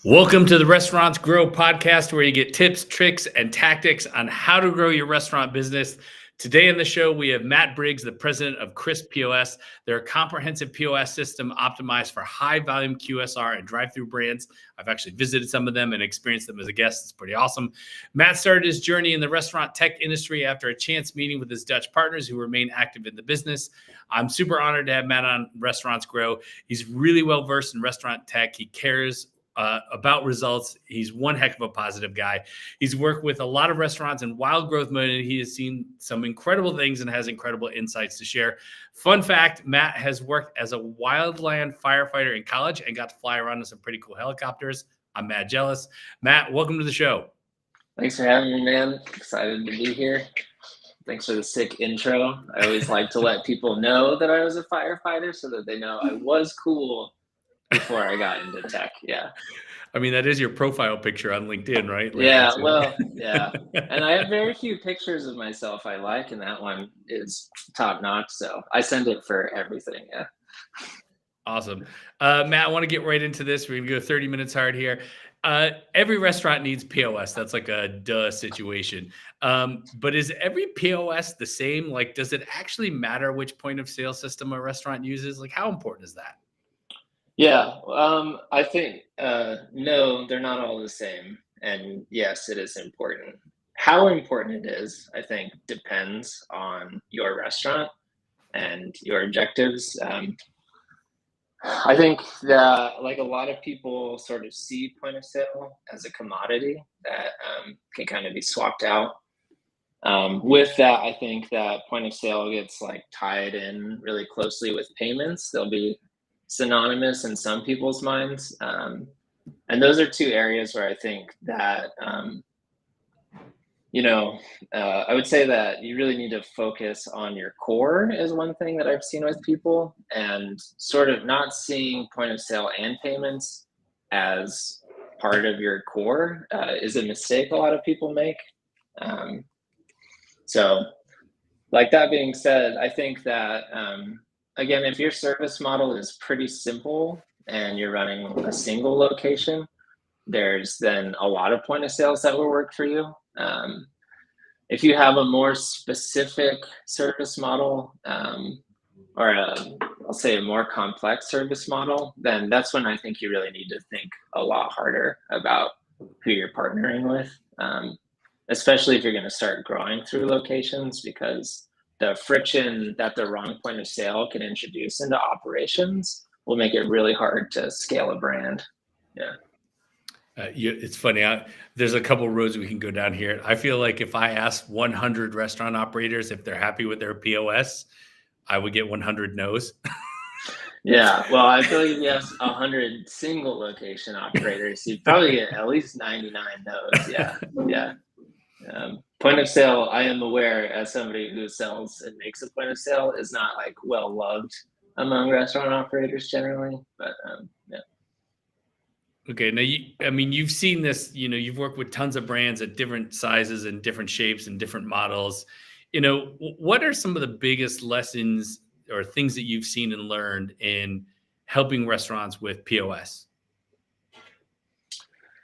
Welcome to the Restaurants Grow podcast, where you get tips, tricks, and tactics on how to grow your restaurant business. Today on the show, we have Matt Briggs, the president of Crisp POS. They're a comprehensive POS system optimized for high-volume QSR and drive-through brands. I've actually visited some of them and experienced them as a guest. It's pretty awesome. Matt started his journey in the restaurant tech industry after a chance meeting with his Dutch partners who remain active in the business. I'm super honored to have Matt on Restaurants Grow. He's really well-versed in restaurant tech. He cares about results. He's one heck of a positive guy. He's worked with a lot of restaurants in wild growth mode, and he has seen some incredible things and has incredible insights to share. Fun fact, Matt has worked as a wildland firefighter in college and got to fly around in some pretty cool helicopters. I'm mad jealous. Matt, welcome to the show. Thanks for having me, man. Excited to be here. Thanks for the sick intro. I always like to let people know that I was a firefighter so that they know I was cool before I got into tech. Yeah. I mean, that is your profile picture on LinkedIn, right? Yeah. Well, yeah. And I have very few pictures of myself I like, and that one is top notch. So I send it for everything. Yeah. Awesome. Matt, I want to get right into this. We're going to go 30 minutes hard here. Every restaurant needs POS. That's like a duh situation. But is every POS the same? Like, does it actually matter which point of sale system a restaurant uses? Like, how important is that? Yeah, I think no, they're not all the same. And yes, it is important. How important it is, I think, depends on your restaurant and your objectives. I think that like a lot of people sort of see point of sale as a commodity that can kind of be swapped out. With that, I think that point of sale gets like tied in really closely with payments. They'll be synonymous in some people's minds. And those are two areas where I think that, I would say that you really need to focus on your core is one thing that I've seen with people, and sort of not seeing point of sale and payments as part of your core is a mistake a lot of people make. So like that being said, I think that, again, if your service model is pretty simple and you're running a single location, there's then a lot of point of sales that will work for you. If you have a more specific service model, I'll say a more complex service model, then that's when I think you really need to think a lot harder about who you're partnering with, especially if you're going to start growing through locations, because the friction that the wrong point of sale can introduce into operations will make it really hard to scale a brand. Yeah. It's funny. There's a couple of roads we can go down here. I feel like if I asked 100 restaurant operators if they're happy with their POS, I would get 100 no's. Yeah. Well, I feel like if you ask 100 single location operators, you'd probably get at least 99 no's. Yeah. Yeah. Point of sale, I am aware as somebody who sells and makes a point of sale, is not like well loved among restaurant operators generally, but yeah. Okay. Now, you've seen this, you've worked with tons of brands at different sizes and different shapes and different models. What are some of the biggest lessons or things that you've seen and learned in helping restaurants with POS?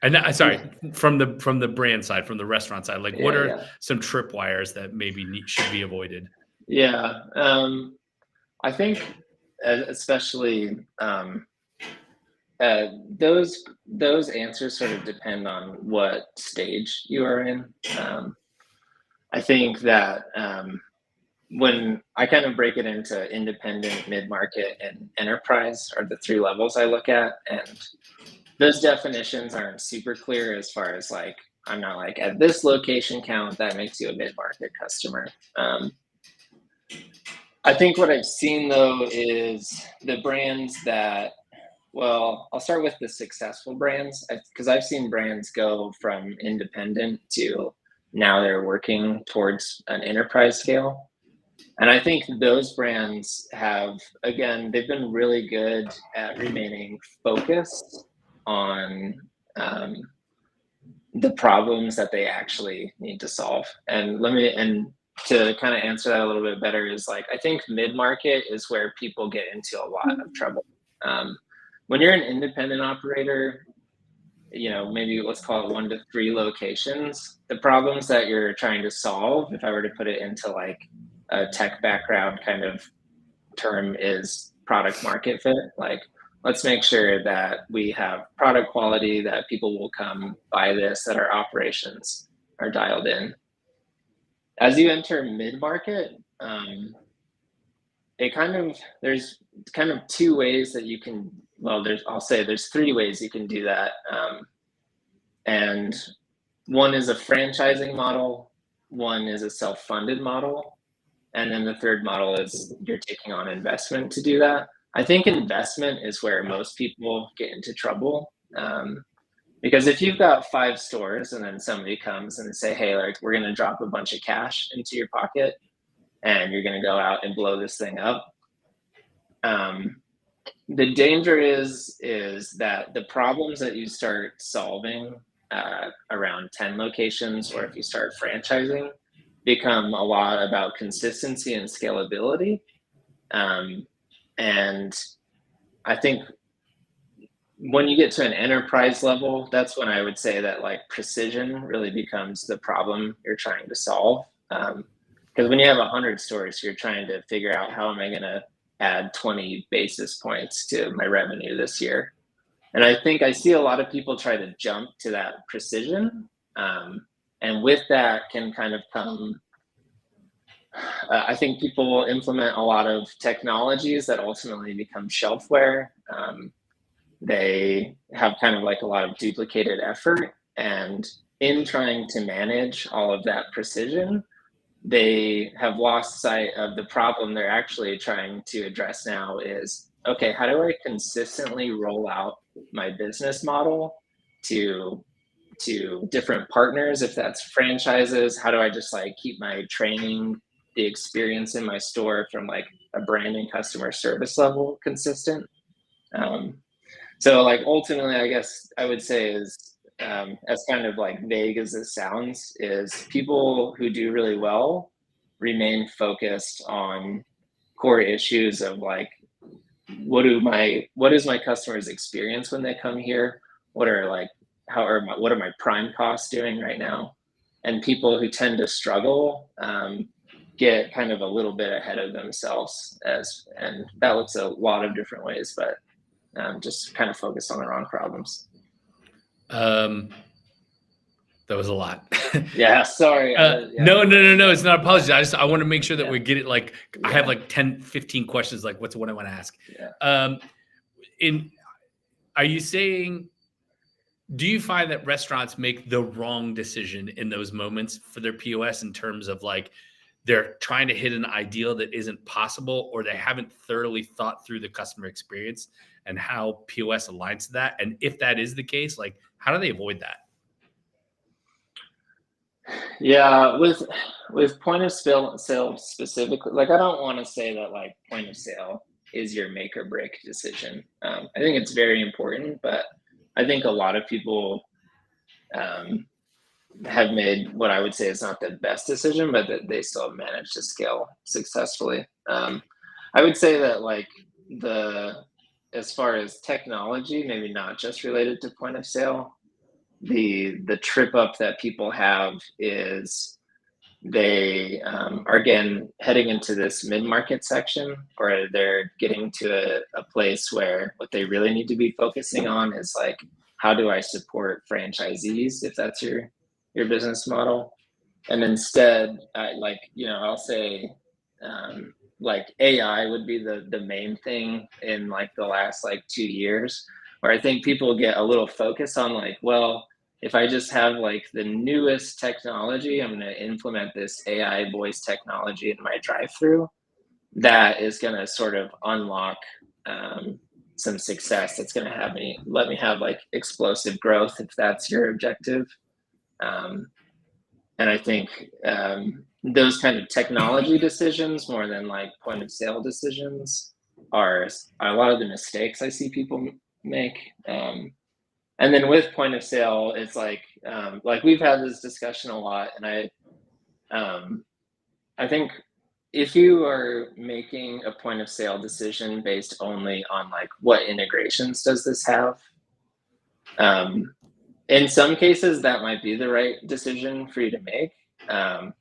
And sorry, from the brand side, from the restaurant side, like what are some tripwires that maybe should be avoided? Yeah. I think especially those answers sort of depend on what stage you are in. I think that when I kind of break it into independent, mid-market, and enterprise are the three levels I look at, and those definitions aren't super clear as far as like, I'm not like at this location count, that makes you a mid-market customer. I think what I've seen though is the brands that, well, I'll start with the successful brands, because I've seen brands go from independent to now they're working towards an enterprise scale. And I think those brands have, again, they've been really good at remaining focused on the problems that they actually need to solve. And to kind of answer that a little bit better is like, I think mid-market is where people get into a lot of trouble. When you're an independent operator, maybe let's call it 1 to 3 locations. The problems that you're trying to solve, if I were to put it into like a tech background kind of term, is product market fit. Like, let's make sure that we have product quality, that people will come buy this, that our operations are dialed in. As you enter mid-market, there's kind of 2 ways that you can, well, there's 3 ways you can do that. And one is a franchising model, one is a self-funded model, and then the third model is you're taking on investment to do that. I think investment is where most people get into trouble. Because if you've got 5 stores and then somebody comes and say, hey, like, we're going to drop a bunch of cash into your pocket and you're going to go out and blow this thing up. The danger is that the problems that you start solving around 10 locations, or if you start franchising, become a lot about consistency and scalability. And I think when you get to an enterprise level, that's when I would say that like precision really becomes the problem you're trying to solve. Because when you have 100 stores, you're trying to figure out, how am I going to add 20 basis points to my revenue this year? And I think I see a lot of people try to jump to that precision. And with that can kind of come, I think people will implement a lot of technologies that ultimately become shelfware. They have kind of like a lot of duplicated effort. And in trying to manage all of that precision, they have lost sight of the problem they're actually trying to address now is, okay, how do I consistently roll out my business model to different partners? If that's franchises, how do I just like keep my training, the experience in my store from like a branding customer service level consistent? So like ultimately, I guess I would say is, as kind of like vague as it sounds, is people who do really well remain focused on core issues of like, what is my customers experience when they come here? What are my prime costs doing right now? And people who tend to struggle get kind of a little bit ahead of themselves, and that looks a lot of different ways, but just kind of focus on the wrong problems. That was a lot. Yeah, sorry. No. It's not apology. I want to make sure that we get it. Like, I have like 10, 15 questions. Like, what's what I want to ask? Yeah. Are you saying, do you find that restaurants make the wrong decision in those moments for their POS in terms of like, they're trying to hit an ideal that isn't possible, or they haven't thoroughly thought through the customer experience and how POS aligns to that? And if that is the case, like, how do they avoid that? Yeah, with point of sale specifically, like, I don't want to say that like point of sale is your make or break decision. I think it's very important, but I think a lot of people have made what I would say is not the best decision, but that they still have managed to scale successfully. I would say that like as far as technology, maybe not just related to point of sale, the trip up that people have is they are again heading into this mid-market section, or they're getting to a place where what they really need to be focusing on is like, how do I support franchisees, if that's your business model? And instead, I'll say like AI would be the main thing in like the last like 2 years, where I think people get a little focused on like, well, if I just have like the newest technology, I'm going to implement this AI voice technology in my drive-through. That is going to sort of unlock some success. That's going to let me have like explosive growth, if that's your objective. And I think those kind of technology decisions, more than like point of sale decisions, are a lot of the mistakes I see people make. And then with point of sale, it's like we've had this discussion a lot, and I think if you are making a point of sale decision based only on like, what integrations does this have, In some cases, that might be the right decision for you to make.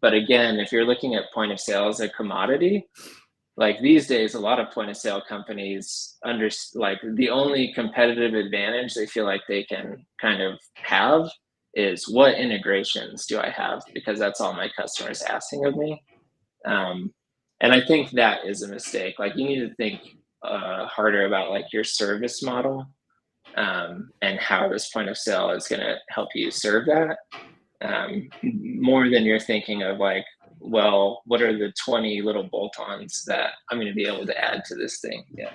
But again, if you're looking at point of sale as a commodity, like these days, a lot of point of sale companies like the only competitive advantage they feel like they can kind of have is what integrations do I have? Because that's all my customers asking of me. Um, and I think that is a mistake. Like you need to think harder about like your service model and how this point of sale is going to help you serve that more than you're thinking of like, well, what are the 20 little bolt-ons that I'm going to be able to add to this thing? Yeah.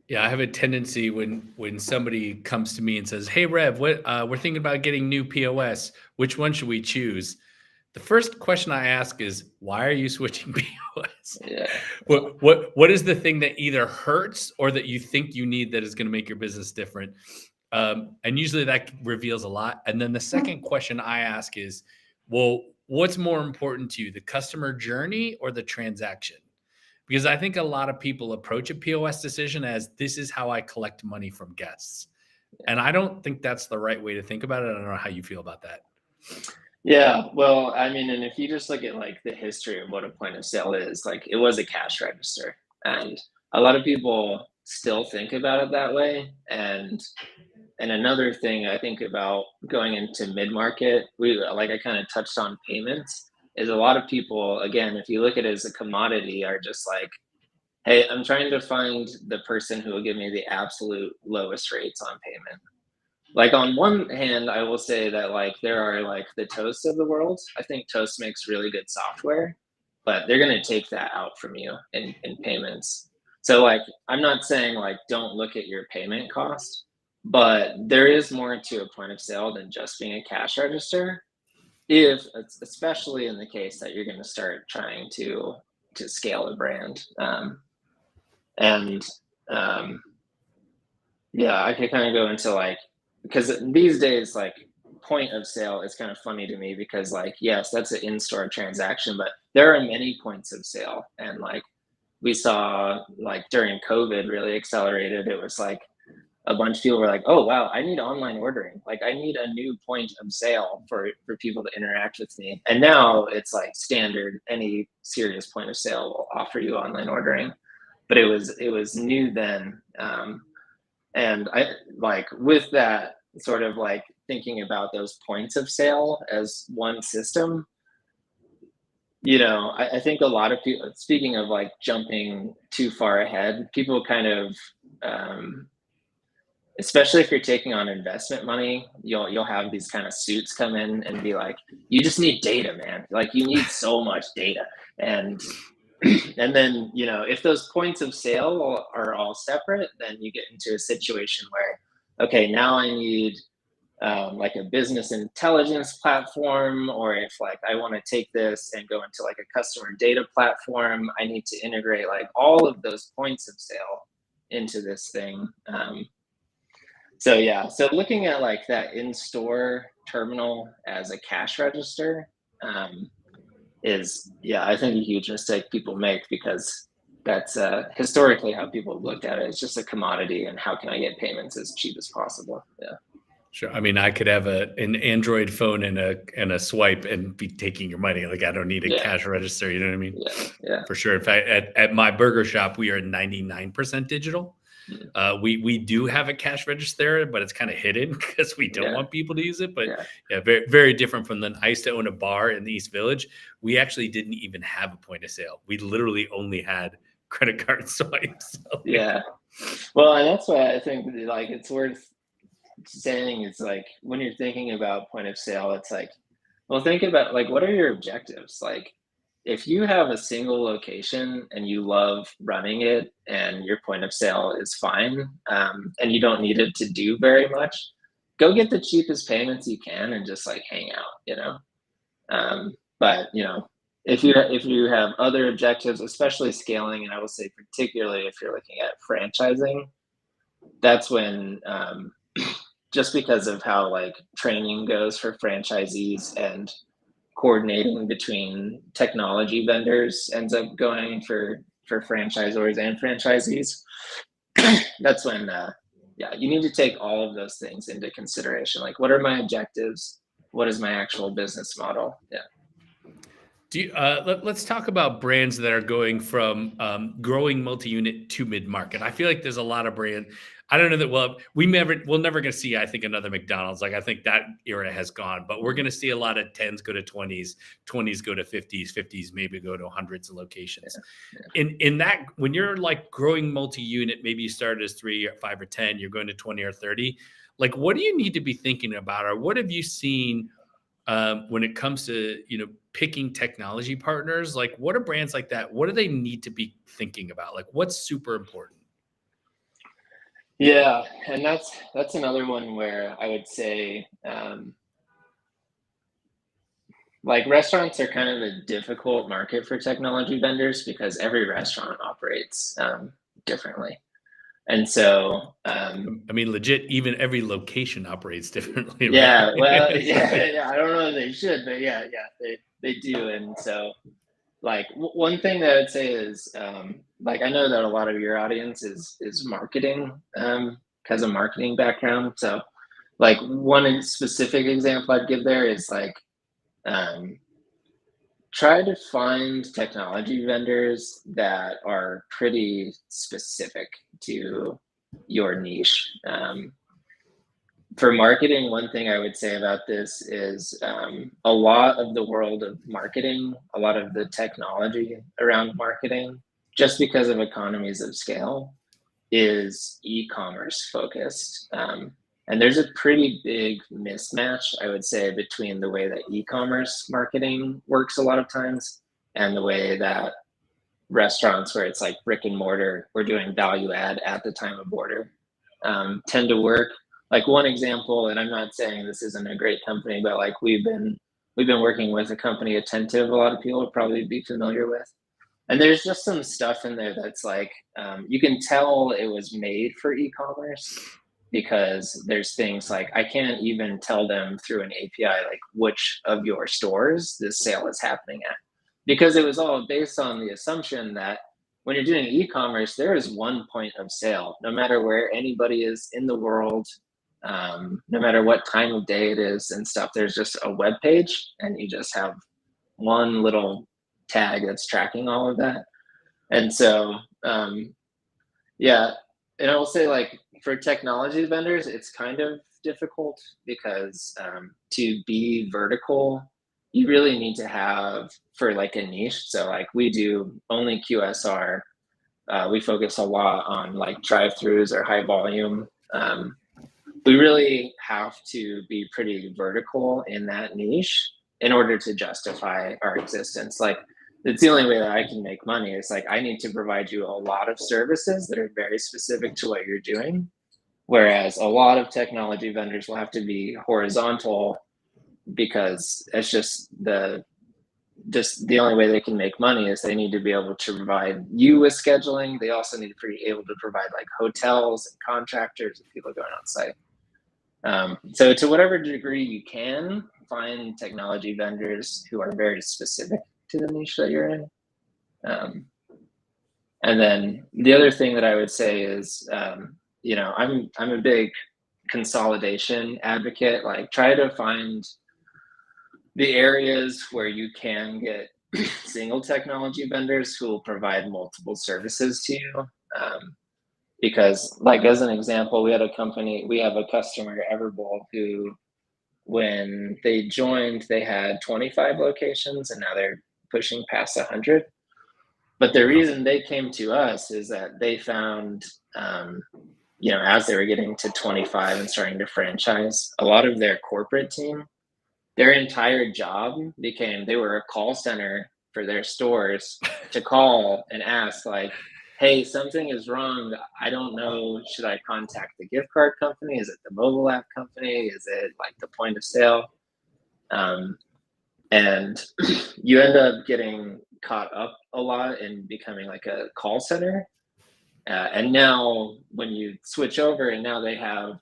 Yeah, I have a tendency when somebody comes to me and says, "Hey, Rev, what we're thinking about getting new POS. Which one should we choose?" The first question I ask is, "Why are you switching POS?" Yeah. What is the thing that either hurts or that you think you need that is going to make your business different? And usually that reveals a lot. And then the second question I ask is, well, what's more important to you, the customer journey or the transaction? Because I think a lot of people approach a POS decision as this is how I collect money from guests. And I don't think that's the right way to think about it. I don't know how you feel about that. Yeah, well, I mean, and if you just look at like the history of what a point of sale is, like it was a cash register, and a lot of people still think about it that way. And another thing I think about going into mid market, we like I kind of touched on payments, is a lot of people, again, if you look at it as a commodity, are just like, hey, I'm trying to find the person who will give me the absolute lowest rates on payment. Like on one hand, I will say that like there are like the Toasts of the world. I think Toast makes really good software, but they're gonna take that out from you in payments. So like I'm not saying like don't look at your payment cost, but there is more to a point of sale than just being a cash register. If especially in the case that you're gonna start trying to scale a brand. And um, yeah, I could kind of go into like because these days like point of sale is kind of funny to me because like yes, that's an in-store transaction, but there are many points of sale and like we saw like during COVID really accelerated. It was like a bunch of people were like, "Oh wow, I need online ordering. Like I need a new point of sale for people to interact with me." And now it's like standard. Any serious point of sale will offer you online ordering, but it was new then. And I like with that sort of like thinking about those points of sale as one system, I think a lot of people, speaking of like jumping too far ahead, people kind of, especially if you're taking on investment money, you'll have these kind of suits come in and be like, you just need data, man. Like you need so much data. And and then if those points of sale are all separate, then you get into a situation where okay, now I need like a business intelligence platform, or if like I want to take this and go into like a customer data platform, I need to integrate like all of those points of sale into this thing. So yeah, so looking at like that in-store terminal as a cash register is, yeah, I think a huge mistake people make because that's historically how people have looked at it. It's just a commodity, and how can I get payments as cheap as possible? Yeah. Sure. I mean, I could have an Android phone and a swipe and be taking your money. Like I don't need a Yeah. cash register. You know what I mean? Yeah. Yeah. For sure. In fact, at my burger shop, we are 99% digital. We do have a cash register, but it's kind of hidden because we don't want people to use it. But yeah, very, very different from then. I used to own a bar in the East Village. We actually didn't even have a point of sale. We literally only had credit card swipes. So Yeah. Well, and that's why I think like it's worth saying, it's like when you're thinking about point of sale, it's like, well, think about like what are your objectives? Like if you have a single location and you love running it and your point of sale is fine, and you don't need it to do very much, go get the cheapest payments you can and just like hang out. But if you have other objectives, especially scaling, and I will say particularly if you're looking at franchising, that's when just because of how like training goes for franchisees and coordinating between technology vendors ends up going for franchisors and franchisees. That's when yeah, you need to take all of those things into consideration. Like, what are my objectives? What is my actual business model? Yeah. Let's talk about brands that are going from growing multi-unit to mid-market. I feel like there's a lot of brand. I don't know that we'll never going to see, I think, another McDonald's. Like, I think that era has gone, but we're going to see a lot of 10s go to 20s, 20s go to 50s, 50s maybe go to hundreds of locations. Yeah. In that, when you're like growing multi-unit, maybe you started as 3 or 5 or 10, you're going to 20 or 30. Like, what do you need to be thinking about, or what have you seen when it comes to picking technology partners? Like, what are brands like that? What do they need to be thinking about? Like, what's super important? Yeah, and that's another one where I would say, like, restaurants are kind of a difficult market for technology vendors because every restaurant operates differently, and so I mean, legit, even every location operates differently, right? yeah, well, So, yeah, I don't know if they should, but yeah, they do, and so like one thing that I'd say is like, I know that a lot of your audience is marketing, has a marketing background, so like one specific example I'd give there is like, um, try to find technology vendors that are pretty specific to your niche. For marketing, one thing I would say about this is, a lot of the world of marketing, a lot of the technology around marketing, just because of economies of scale, is e-commerce focused. And there's a pretty big mismatch, I would say, between the way that e-commerce marketing works a lot of times and the way that restaurants, where it's like brick and mortar, we're doing value add at the time of order, tend to work. Like, one example, and I'm not saying this isn't a great company, but like, we've been working with a company, Attentive, a lot of people will probably be familiar with. And there's just some stuff in there that's like, you can tell it was made for e-commerce because there's things like, I can't even tell them through an API like which of your stores this sale is happening at, because it was all based on the assumption that when you're doing e-commerce, there is one point of sale, no matter where anybody is in the world, no matter what time of day it is and stuff. There's just a web page, and you just have one little tag that's tracking all of that. And so, yeah, and I will say, like, for technology vendors, it's kind of difficult because, to be vertical, you really need to have, for like a niche. So like, we do only QSR. We focus a lot on like drive-throughs or high volume. We really have to be pretty vertical in that niche in order to justify our existence. Like, it's the only way that I can make money. Is like, I need to provide you a lot of services that are very specific to what you're doing. Whereas a lot of technology vendors will have to be horizontal because it's just the only way they can make money is they need to be able to provide you with scheduling. They also need to be able to provide like hotels and contractors and people going on site. So to whatever degree you can, find technology vendors who are very specific to the niche that you're in. And then the other thing that I would say is, I'm a big consolidation advocate. Like, try to find the areas where you can get single technology vendors who will provide multiple services to you. Because, like, as an example, we have a customer, Everbowl, who, when they joined, they had 25 locations, and now they're pushing past 100. But the reason they came to us is that they found, as they were getting to 25 and starting to franchise, a lot of their corporate team, their entire job became, they were a call center for their stores to call and ask, like, hey, something is wrong. I don't know. Should I contact the gift card company? Is it the mobile app company? Is it like the point of sale? And you end up getting caught up a lot in becoming like a call center. And now when you switch over, and now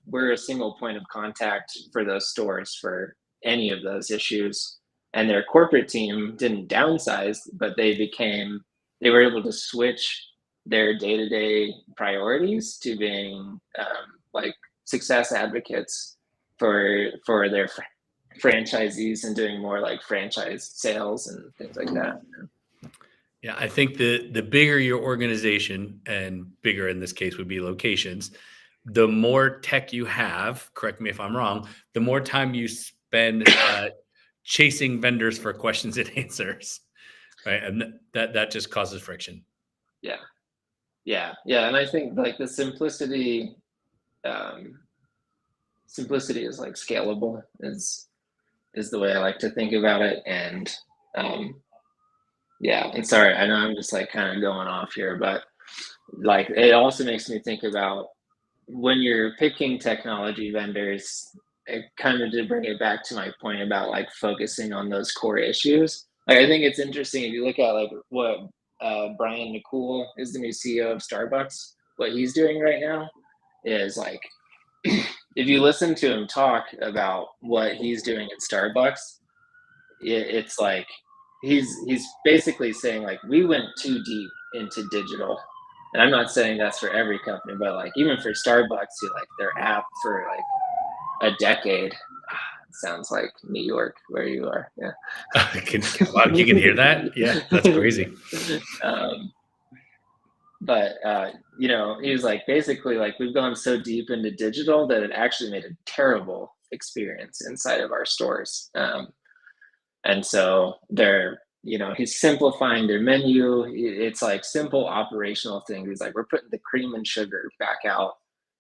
we're a single point of contact for those stores for any of those issues. And their corporate team didn't downsize, but they were able to switch their day-to-day priorities to being like success advocates for their franchisees and doing more like franchise sales and things like that. Yeah, I think the bigger your organization, and bigger in this case would be locations, the more tech you have, correct me if I'm wrong, the more time you spend chasing vendors for questions and answers, right? And that just causes friction. Yeah. Yeah. And I think like the um, simplicity is like scalable is the way I like to think about it. And um, yeah, and sorry, I know I'm just like kind of going off here, but like it also makes me think about when you're picking technology vendors, it kind of did bring it back to my point about like focusing on those core issues. Like I think it's interesting if you look at like what Brian McCool is, the new CEO of Starbucks. What he's doing right now is like if you listen to him talk about what he's doing at Starbucks, it's like he's basically saying like we went too deep into digital. And I'm not saying that's for every company, but like even for Starbucks, you like their app for like a decade. Sounds like New York where you are. Yeah. Wow, you can hear that? Yeah, that's crazy. But you know, he was like basically like we've gone so deep into digital that it actually made a terrible experience inside of our stores. And so they're, you know, he's simplifying their menu. It's like simple operational things. He's like, we're putting the cream and sugar back out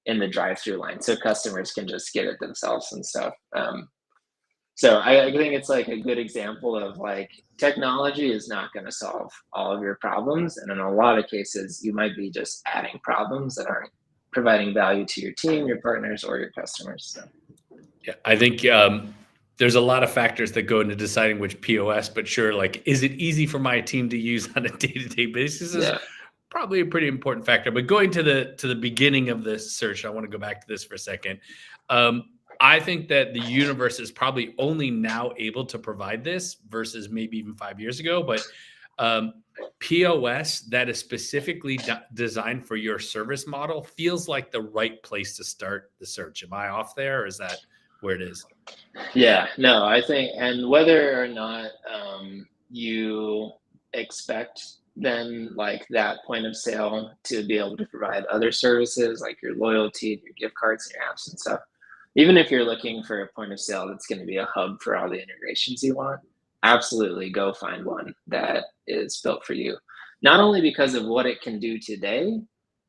in the drive-through line so customers can just get it themselves and stuff. So I think it's like a good example of like technology is not going to solve all of your problems. And in a lot of cases, you might be just adding problems that aren't providing value to your team, your partners, or your customers. So. Yeah, I think there's a lot of factors that go into deciding which POS, but sure, like, is it easy for my team to use on a day-to-day basis is probably a pretty important factor. But going to the beginning of this search, I want to go back to this for a second. I think that the universe is probably only now able to provide this versus maybe even 5 years ago. But POS that is specifically designed for your service model feels like the right place to start the search. Am I off there, or is that where it is? Yeah, no, I think, and whether or not you expect then like that point of sale to be able to provide other services like your loyalty, your gift cards, and your apps and stuff. Even if you're looking for a point of sale that's going to be a hub for all the integrations you want, absolutely go find one that is built for you. Not only because of what it can do today,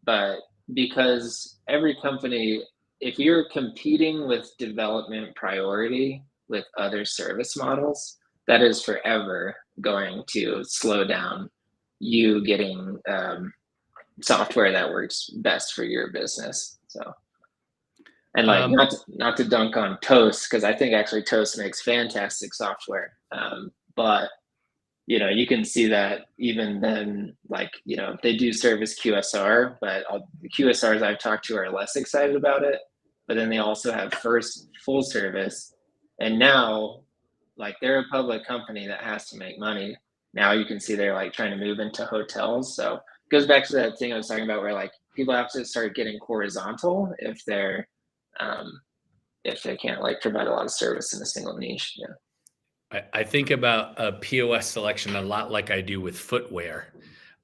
but because every company, if you're competing with development priority with other service models, that is forever going to slow down you getting software that works best for your business. So. And like not to dunk on Toast, because I think actually Toast makes fantastic software. But you know, you can see that even then, like, you know, they do service QSR, but the QSRs I've talked to are less excited about it. But then they also have first full service. And now, like, they're a public company that has to make money. Now you can see they're like trying to move into hotels. So it goes back to that thing I was talking about where like people have to start getting horizontal if they can't like provide a lot of service in a single niche. Yeah. I think about a POS selection a lot like I do with footwear.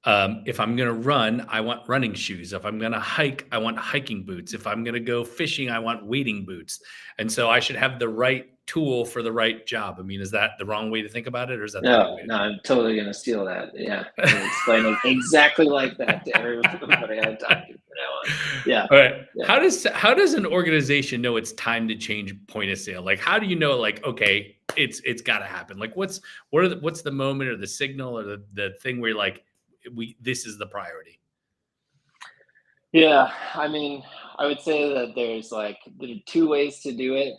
If I'm going to run, I want running shoes. If I'm going to hike, I want hiking boots. If I'm going to go fishing, I want wading boots. And so I should have the right tool for the right job. I mean, is that the wrong way to think about it, or is that the right way? No, I'm totally going to steal that. Yeah. Explain it exactly like that to everybody I talk to. Yeah. All right. Yeah. How does an organization know it's time to change point of sale? Like, how do you know, like, okay, it's got to happen? Like, what's the moment or the signal or the thing where you're like, this is the priority? Yeah, I mean, I would say that there are two ways to do it.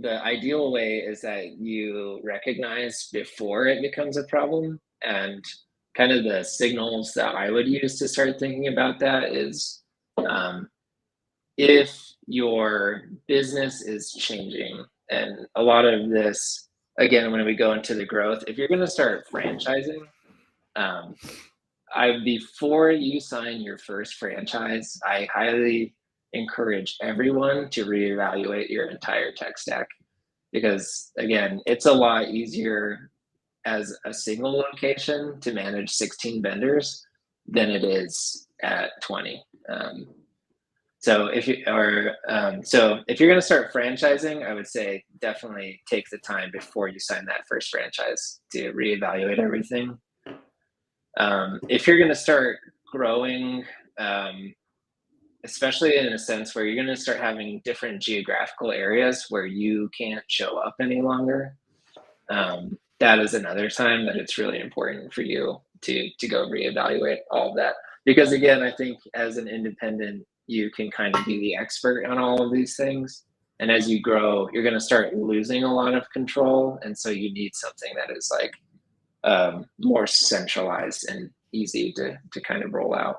The ideal way is that you recognize before it becomes a problem, and kind of the signals that I would use to start thinking about that is if your business is changing, and a lot of this, again, when we go into the growth, if you're going to start franchising, before you sign your first franchise, I highly encourage everyone to reevaluate your entire tech stack, because again, it's a lot easier as a single location to manage 16 vendors than it is at 20. So if you're going to start franchising, I would say definitely take the time before you sign that first franchise to reevaluate everything. If you're going to start growing, especially in a sense where you're going to start having different geographical areas where you can't show up any longer, that is another time that it's really important for you to go reevaluate all of that. Because again, I think as an independent, you can kind of be the expert on all of these things. And as you grow, you're going to start losing a lot of control. And so you need something that is like more centralized and easy to kind of roll out.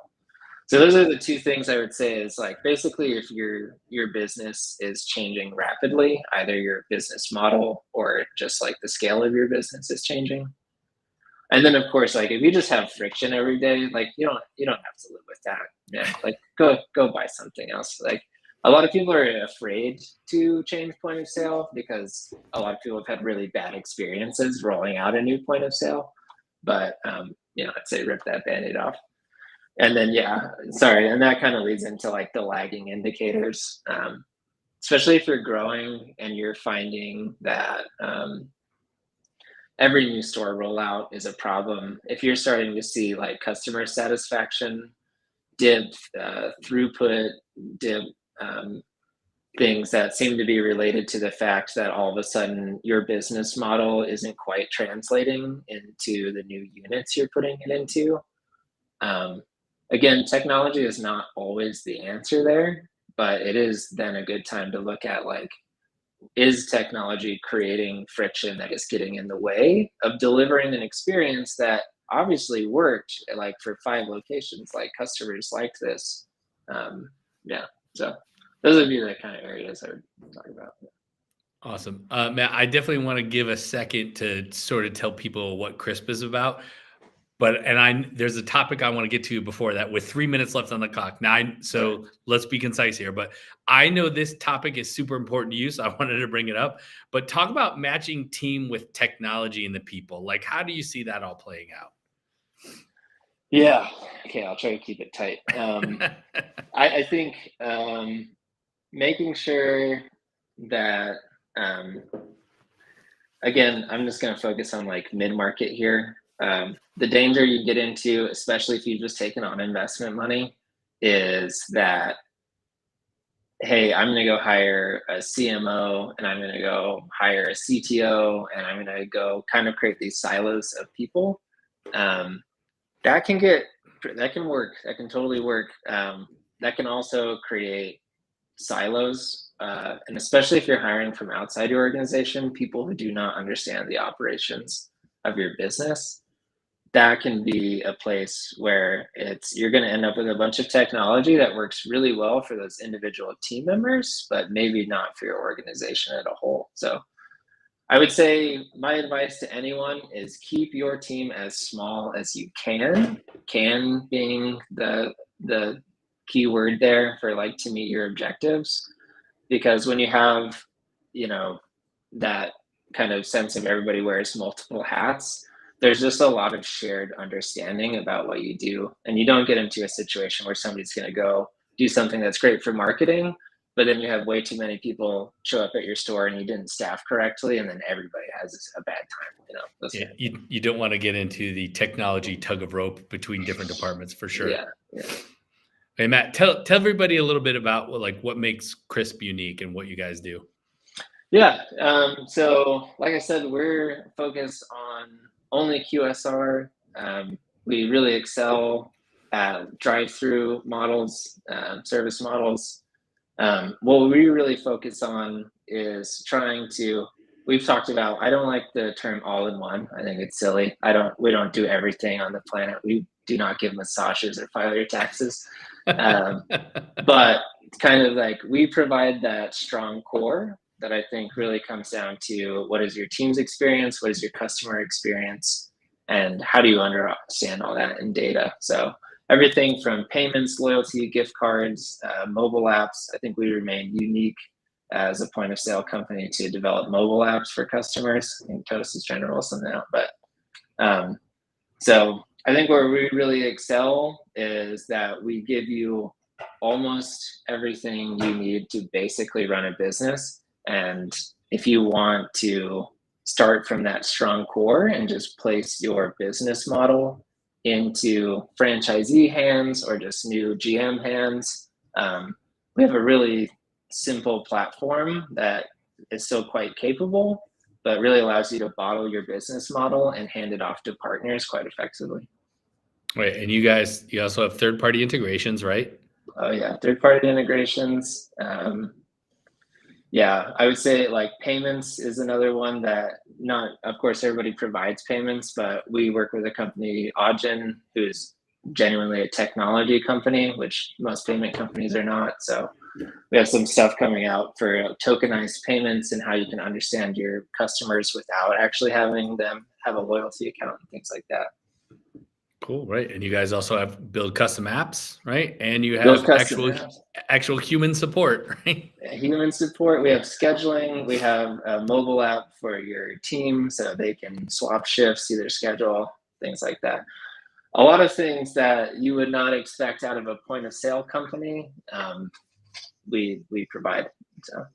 So those are the two things I would say is like, basically, if your business is changing rapidly, either your business model or just like the scale of your business is changing. And then of course, like if you just have friction every day, like you don't have to live with that. Yeah, like go buy something else. Like a lot of people are afraid to change point of sale because a lot of people have had really bad experiences rolling out a new point of sale. But I'd say rip that Band-Aid off. And then and that kind of leads into like the lagging indicators, especially if you're growing and you're finding that every new store rollout is a problem. If you're starting to see like customer satisfaction dip, throughput dip, things that seem to be related to the fact that all of a sudden your business model isn't quite translating into the new units you're putting it into. Again, technology is not always the answer there, but it is then a good time to look at like, is technology creating friction that is getting in the way of delivering an experience that obviously worked like for 5 locations, like customers liked this. So those would be the kind of areas I would talk about. Awesome. Matt, I definitely want to give a second to sort of tell people what Crisp is about. There's a topic I want to get to before that with 3 minutes left on the clock. So let's be concise here, but I know this topic is super important to you, so I wanted to bring it up. But talk about matching team with technology and the people. Like, how do you see that all playing out? Yeah. Okay. I'll try to keep it tight. I think making sure that, again, I'm just going to focus on like mid-market here. The danger you get into, especially if you've just taken on investment money, is that, hey, I'm going to go hire a CMO and I'm going to go hire a CTO and I'm going to go kind of create these silos of people. That can work. That can totally work. That can also create silos. And especially if you're hiring from outside your organization, people who do not understand the operations of your business, that can be a place where you're going to end up with a bunch of technology that works really well for those individual team members, but maybe not for your organization as a whole. So I would say my advice to anyone is keep your team as small as you can being the key word there for like to meet your objectives. Because when you have, that kind of sense of everybody wears multiple hats, there's just a lot of shared understanding about what you do. And you don't get into a situation where somebody's going to go do something that's great for marketing, but then you have way too many people show up at your store and you didn't staff correctly, and then everybody has a bad time. You don't want to get into the technology tug of rope between different departments for sure. Yeah. Hey, Matt, tell everybody a little bit about what makes Crisp unique and what you guys do. Yeah. So like I said, we're focused on only QSR. We really excel at drive-through models, service models. What we really focus on is we've talked about, I don't like the term all-in-one. I think it's silly. We don't do everything on the planet. We do not give massages or file your taxes. But kind of like we provide that strong core that I think really comes down to what is your team's experience, what is your customer experience, and how do you understand all that in data. So everything from payments, loyalty, gift cards, mobile apps. I think we remain unique as a point of sale company to develop mobile apps for customers. I think Toast is trying to roll something out, but so I think where we really excel is that we give you almost everything you need to basically run a business. And if you want to start from that strong core and just place your business model into franchisee hands or just new GM hands, we have a really simple platform that is still quite capable, but really allows you to bottle your business model and hand it off to partners quite effectively. Right. And you also have third-party integrations, right? Oh yeah, third-party integrations. Yeah, I would say like payments is another one that not, of course, everybody provides payments, but we work with a company, Augen, who's genuinely a technology company, which most payment companies are not. So we have some stuff coming out for tokenized payments and how you can understand your customers without actually having them have a loyalty account and things like that. Cool. Right. And you guys also have build custom apps, right? And you Build have custom apps. actual human support, right? Human support. We have scheduling. We have a mobile app for your team so they can swap shifts, see their schedule, things like that. A lot of things that you would not expect out of a point of sale company, we provide. So.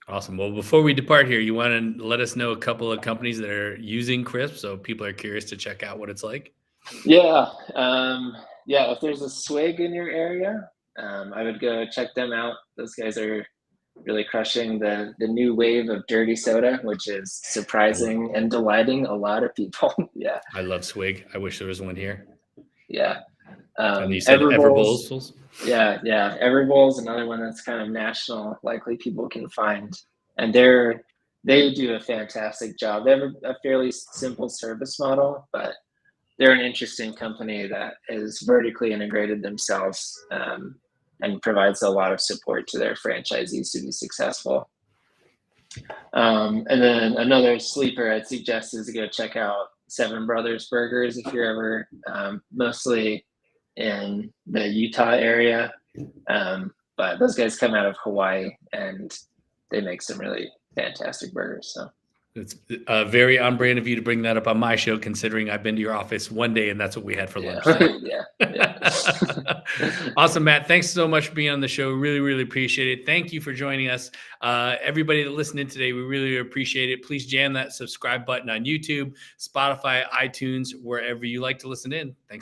Awesome. Well, before we depart here, you want to let us know a couple of companies that are using Crisp, so people are curious to check out what it's like. Yeah. If there's a Swig in your area, I would go check them out. Those guys are really crushing the new wave of dirty soda, which is surprising and delighting a lot of people. Yeah. I love Swig. I wish there was one here. Yeah. And you said Everbowls. Yeah. Everbowls, another one that's kind of national, likely people can find. And they do a fantastic job. They have a fairly simple service model, but they're an interesting company that is vertically integrated themselves and provides a lot of support to their franchisees to be successful. And then another sleeper I'd suggest is to go check out Seven Brothers Burgers if you're ever mostly in the Utah area. But those guys come out of Hawaii and they make some really fantastic burgers. So. It's very on brand of you to bring that up on my show, considering I've been to your office one day and that's what we had for lunch. So. Yeah. Awesome, Matt. Thanks so much for being on the show. Really, really appreciate it. Thank you for joining us. Everybody that listened in today, we really appreciate it. Please jam that subscribe button on YouTube, Spotify, iTunes, wherever you like to listen in. Thanks.